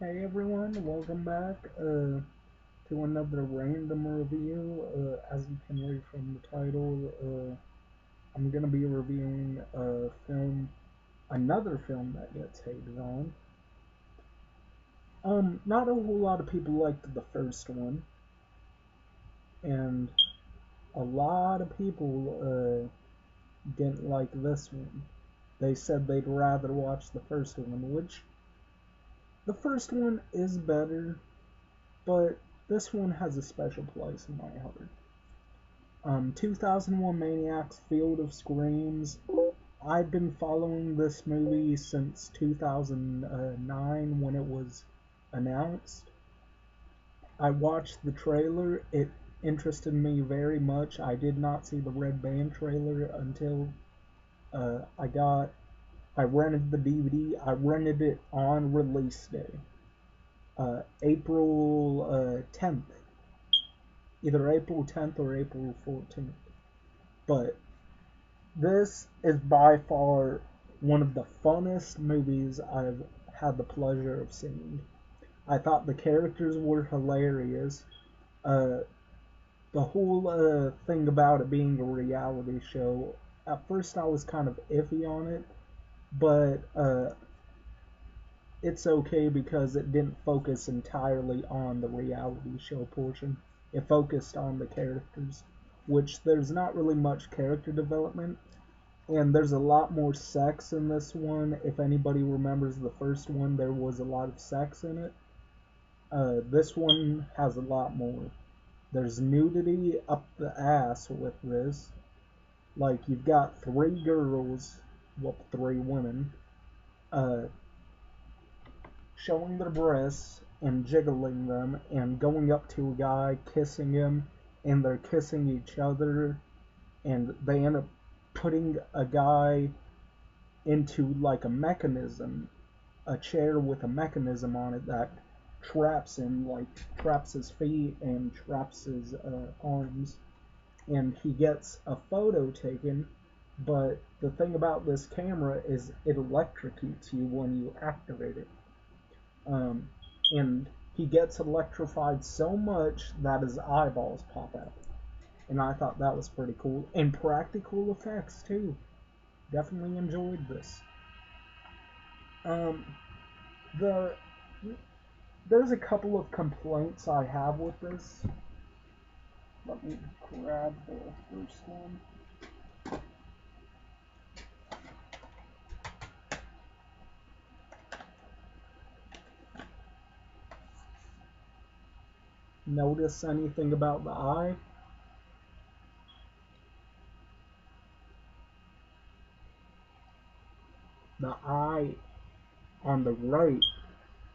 Hey everyone, welcome back to another random review. As you can read from the title, I'm going to be reviewing another film that gets hated on. Not a whole lot of people liked the first one, and a lot of people didn't like this one. They said they'd rather watch the first one, which the first one is better, but this one has a special place in my heart. 2001 Maniacs, Field of Screams. I've been following this movie since 2009 when it was announced. I watched the trailer. It interested me very much. I did not see the Red Band trailer until I rented the DVD. I rented it on release day, April 10th. Either April 10th or April 14th. But this is by far one of the funnest movies I've had the pleasure of seeing. I thought the characters were hilarious. Uh, the whole thing about it being a reality show, at first I was kind of iffy on it, but it's okay because it didn't focus entirely on the reality show portion. It focused on the characters, which there's not really much character development, and there's a lot more sex in this one. If anybody remembers the first one, there was a lot of sex in it. This one has a lot more. There's nudity up the ass with this. Like, you've got three girls, well, three women, uh, showing their breasts and jiggling them and going up to a guy, kissing him, and they're kissing each other, and they end up putting a guy into like a mechanism, a chair with a mechanism on it that traps him, like traps his feet and traps his arms, and he gets a photo taken. But the thing about this camera is it electrocutes you when you activate it. Um, and he gets electrified so much that his eyeballs pop out. And I thought that was pretty cool. And practical effects, too. Definitely enjoyed this. Um, the There's a couple of complaints I have with this. Let me grab the first one. Notice anything about the eye? The eye on the right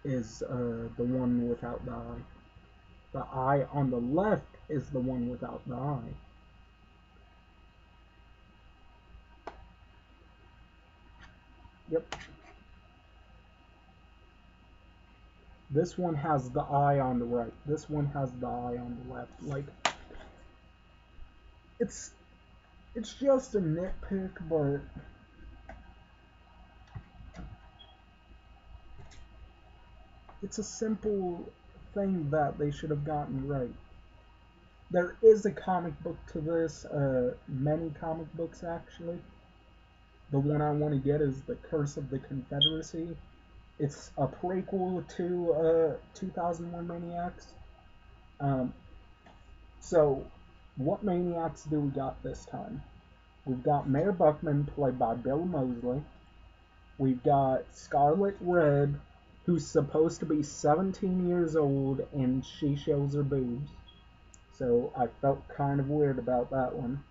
is the one without the eye. The eye on the left is the one without the eye. Yep. This one has the eye on the right. This one has the eye on the left. Like, it's just a nitpick, but it's a simple thing that they should have gotten right. There is a comic book to this, many comic books actually. The one I want to get is The Curse of the Confederacy. It's a prequel to 2001 Maniacs. Um, so, what Maniacs do we got this time? We've got Mayor Buckman, played by Bill Moseley. We've got Scarlet Red, who's supposed to be 17 years old, and she shows her boobs. So I felt kind of weird about that one.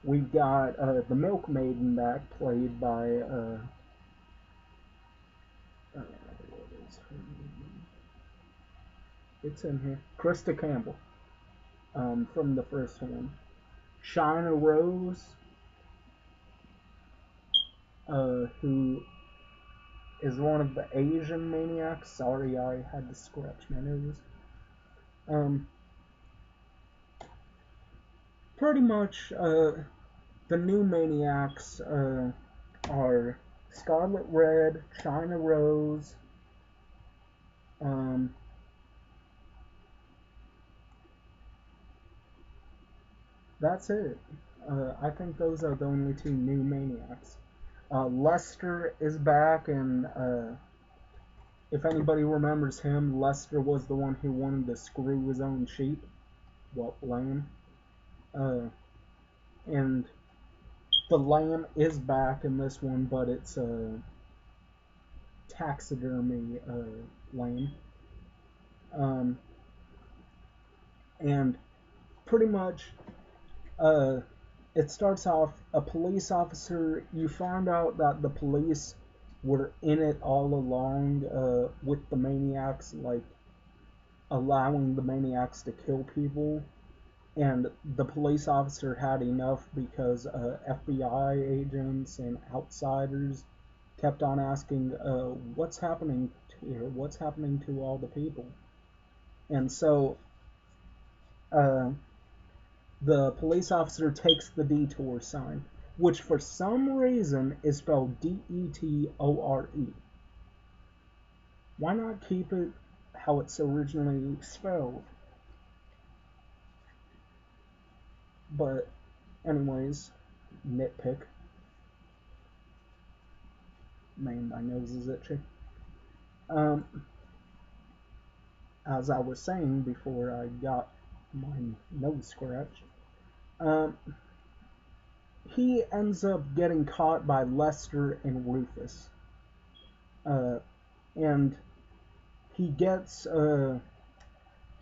We've got the Milkmaid in back, played by what is her name? It's in here. Krista Campbell, from the first one. China Rose, who is one of the Asian maniacs. Sorry, I had to scratch my nose. Pretty much, the new maniacs are Scarlet Red, China Rose, Um, that's it. I think those are the only two new Maniacs. Lester is back, and if anybody remembers him, Lester was the one who wanted to screw his own sheep. Well, lamb. Uh, and the lamb is back in this one, but it's a taxidermy lamb. Um, and pretty much, uh, it starts off a police officer. You find out that the police were in it all along with the maniacs, like allowing the maniacs to kill people. And the police officer had enough because FBI agents and outsiders kept on asking, what's happening here? What's happening to all the people? And so uh, the police officer takes the detour sign, which for some reason is spelled D-E-T-O-R-E. Why not keep it how it's originally spelled? But anyways, nitpick. Man, my nose is itchy. Um, as I was saying before I got my nose scratched, um, he ends up getting caught by Lester and Rufus. And he gets to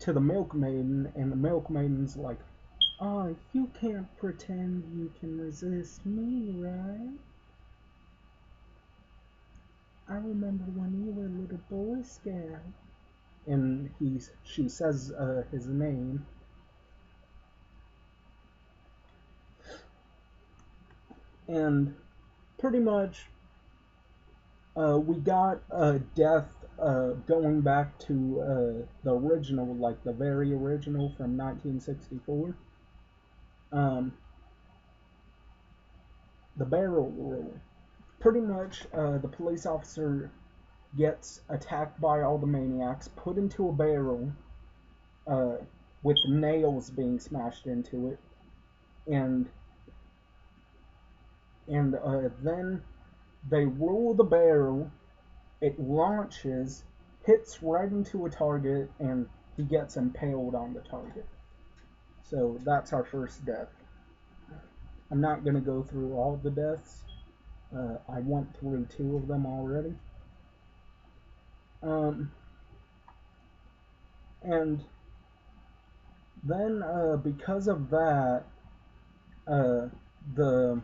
the milkmaiden, and the milkmaiden's like, "Oh, you can't pretend you can resist me, right? I remember when you were a little Boy Scout." And she says his name. And pretty much we got Death going back to the original, like the very original from 1964. Um, the barrel roll. Pretty much the police officer gets attacked by all the maniacs, put into a barrel uh, with nails being smashed into it, and then they roll the barrel. It launches, hits right into a target, and he gets impaled on the target. So that's our first death. I'm not going to go through all the deaths. I went through two of them already. And then because of that, uh, the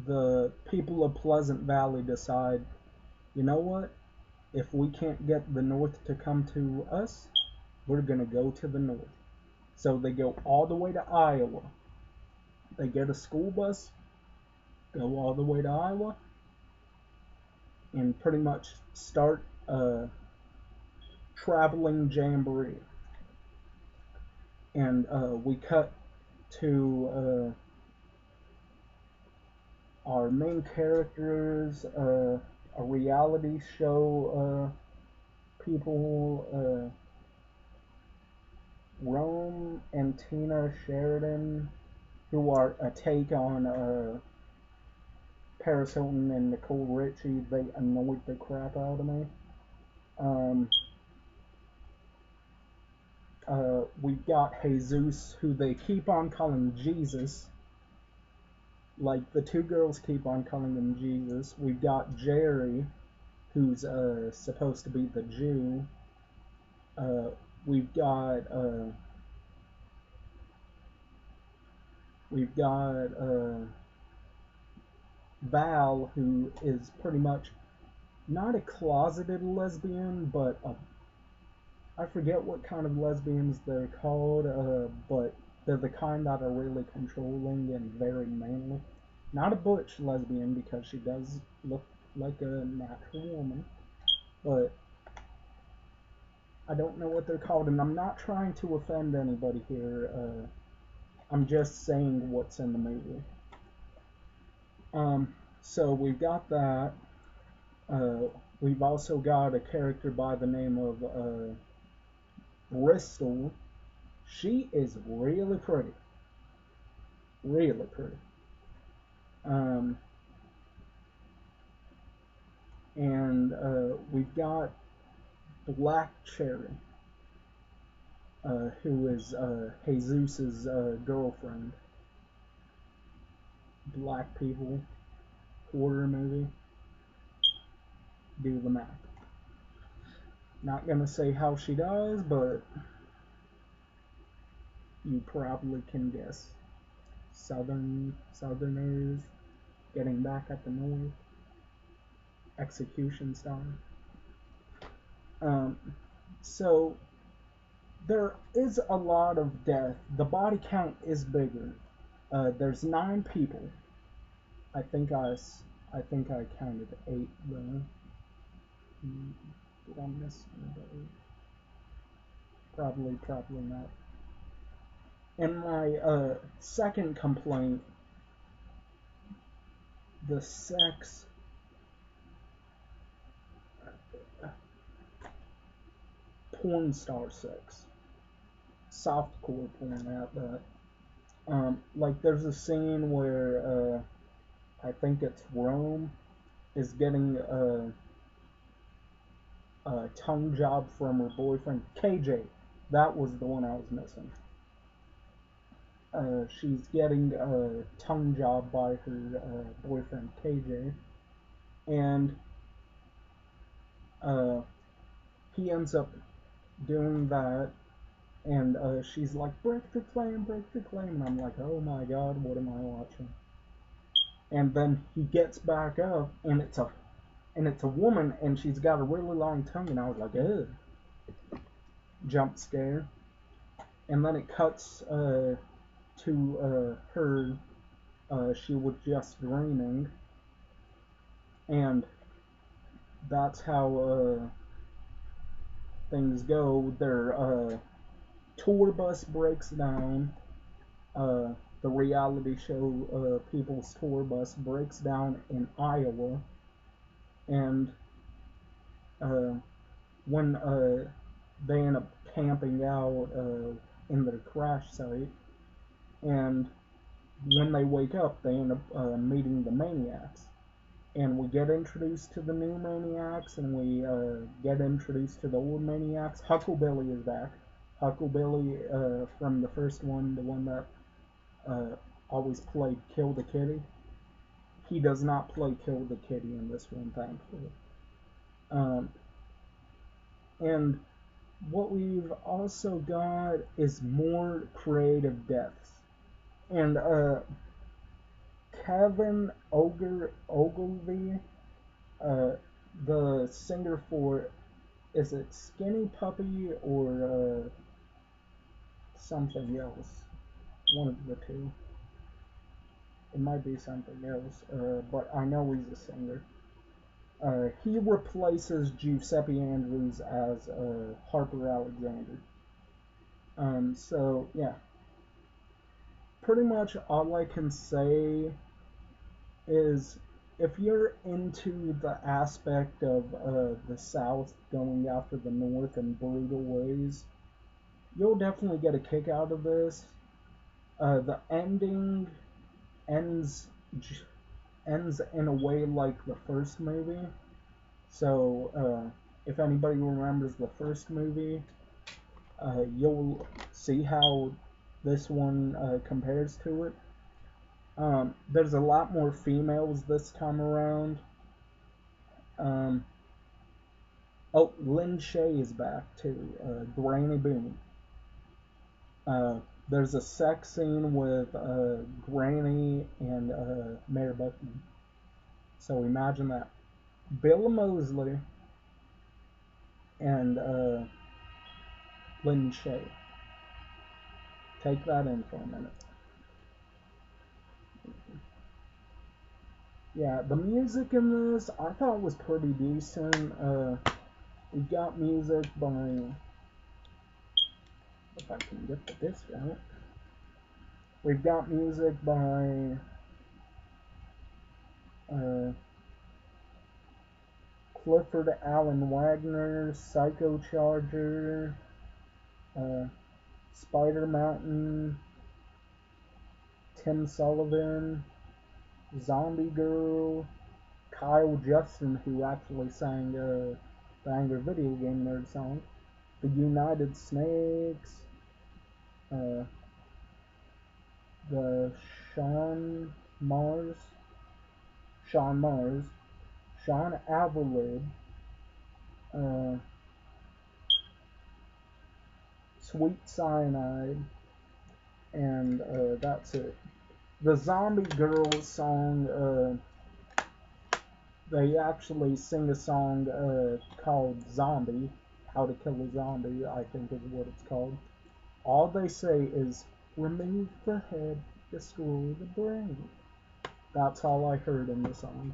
the people of Pleasant Valley decide, you know what? If we can't get the North to come to us, we're going to go to the North. So they go all the way to Iowa. They get a school bus, go all the way to Iowa, and pretty much start a traveling jamboree. And we cut to our main characters, a reality show people, Rome and Tina Sheridan, who are a take on Paris Hilton and Nicole Richie. They annoyed the crap out of me. We've got Jesus, who they keep on calling Jesus. Like, the two girls keep on calling him Jesus. We've got Jerry, who's supposed to be the Jew. We've got Val, who is pretty much not a closeted lesbian, but I forget what kind of lesbians they're called, but they're the kind that are really controlling and very manly. Not a butch lesbian, because she does look like a natural woman, but I don't know what they're called, and I'm not trying to offend anybody here. I'm just saying what's in the movie. So we've got that. Uh, we've also got a character by the name of Bristol. She is really pretty. Really pretty. Um, and we've got Black Cherry, who is Jesus's girlfriend. Black people, horror movie. Do the math. Not gonna say how she does, but you probably can guess. Southerners getting back at the North, execution style. Um, so there is a lot of death. The body count is bigger. There's 9 people. I think I counted 8 though. Did I miss anybody? Probably not. And my second complaint, the sex, porn star sex, softcore porn at that. Like there's a scene where I think it's Rome is getting a tongue job from her boyfriend KJ. That was the one I was missing. She's getting a tongue job by her boyfriend KJ, and he ends up doing that, and she's like, break the claim, and I'm like, oh my god, what am I watching? And then he gets back up, and it's a woman, and she's got a really long tongue, and I was like, ugh. Jump scare. And then it cuts to her. She was just dreaming, and that's how things go. Their tour bus breaks down. The reality show People's Tour Bus breaks down in Iowa, and when they end up camping out in their crash site, and when they wake up, they end up meeting the Maniacs. And we get introduced to the new Maniacs, and we get introduced to the old Maniacs. Hucklebilly is back. Hucklebilly from the first one, the one that always played Kill the Kitty. He does not play Kill the Kitty in this one, thankfully. And what we've also got is more creative deaths. And Kevin Ogilvy, the singer for, is it Skinny Puppy or something else? One of the two. It might be something else, but I know he's a singer. He replaces Giuseppe Andrews as Harper Alexander. So yeah, pretty much all I can say is if you're into the aspect of the South going after the North in brutal ways, you'll definitely get a kick out of this. The ending ends in a way like the first movie. So if anybody remembers the first movie, you'll see how this one compares to it. There's a lot more females this time around. Oh, Lynn Shay is back too. Granny Boone. There's a sex scene with Granny and Mayor Buckman. So imagine that. Bill Moseley and Lynn Shay. Take that in for a minute. Yeah, the music in this I thought was pretty decent. We got music by, if I can get the disc out. We've got music by Clifford Alan Wagner, Psycho Charger, Spider Mountain, Tim Sullivan, Zombie Girl, Kyle Justin, who actually sang the Angry Video Game Nerd song, The United Snakes, the Sean Mars, Sean Avalid, Sweet Cyanide, and that's it. The Zombie Girls song, they actually sing a song called Zombie, How to Kill a Zombie, I think is what it's called. All they say is, remove the head, destroy the brain. That's all I heard in the song.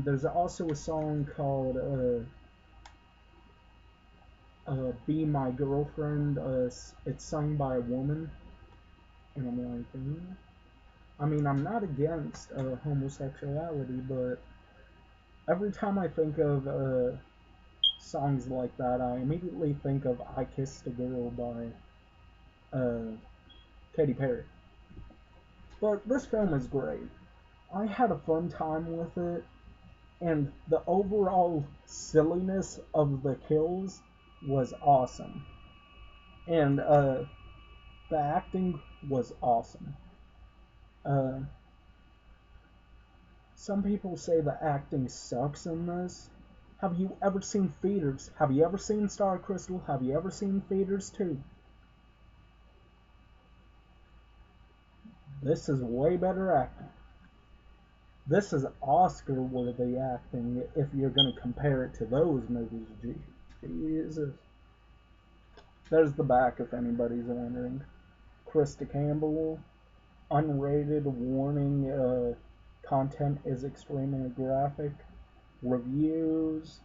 There's also a song called Be My Girlfriend. It's sung by a woman. And I'm like, I mean, I'm not against homosexuality, but every time I think of songs like that, I immediately think of I Kissed a Girl by Katy Perry. But this film is great. I had a fun time with it, and the overall silliness of the kills was awesome. And the acting was awesome. Some people say the acting sucks in this. Have you ever seen Feeders? Have you ever seen Star Crystal? Have you ever seen Feeders 2? This is way better acting. This is Oscar-worthy acting if you're going to compare it to those movies. Jesus. There's the back if anybody's wondering. Krista Campbell, unrated, warning, content is extremely graphic. Reviews.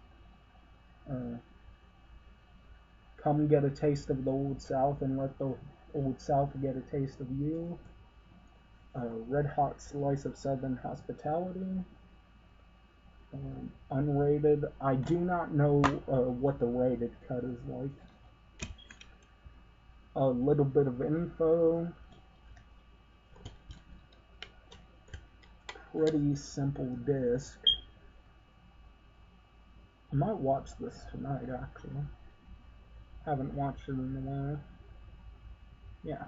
Come get a taste of the Old South and let the Old South get a taste of you. Red Hot Slice of Southern Hospitality. Unrated. I do not know what the rated cut is like. A little bit of info. Pretty simple disc. I might watch this tonight, actually. Haven't watched it in a while. Yeah.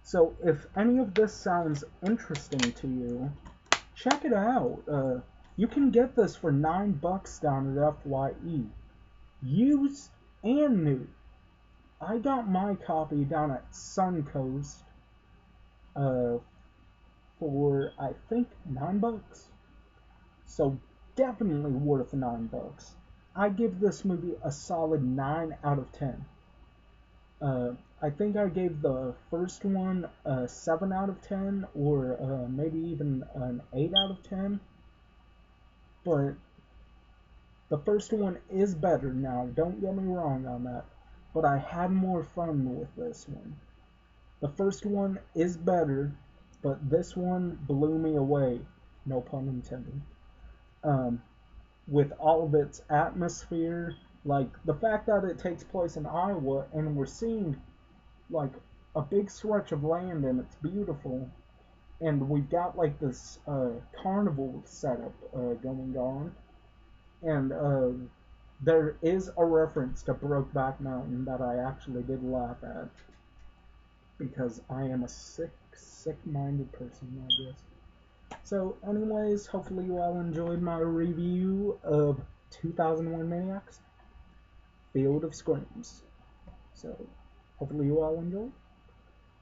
So, if any of this sounds interesting to you, check it out. You can get this for $9 down at FYE. Used and new. I got my copy down at Suncoast for, I think, $9. So, definitely worth $9. I give this movie a solid 9 out of 10. I think I gave the first one a 7 out of 10, or maybe even an 8 out of 10. But the first one is better now, don't get me wrong on that. But I had more fun with this one. The first one is better, but this one blew me away, no pun intended. With all of its atmosphere, like the fact that it takes place in Iowa and we're seeing like a big stretch of land and it's beautiful, and we've got like this carnival setup going on, and there is a reference to Brokeback Mountain that I actually did laugh at, because I am a sick-minded person, I guess. So anyways, hopefully you all enjoyed my review of 2001 Maniacs, Field of Screams. So hopefully you all enjoyed.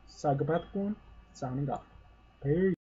Psychopath1, signing off. Peace.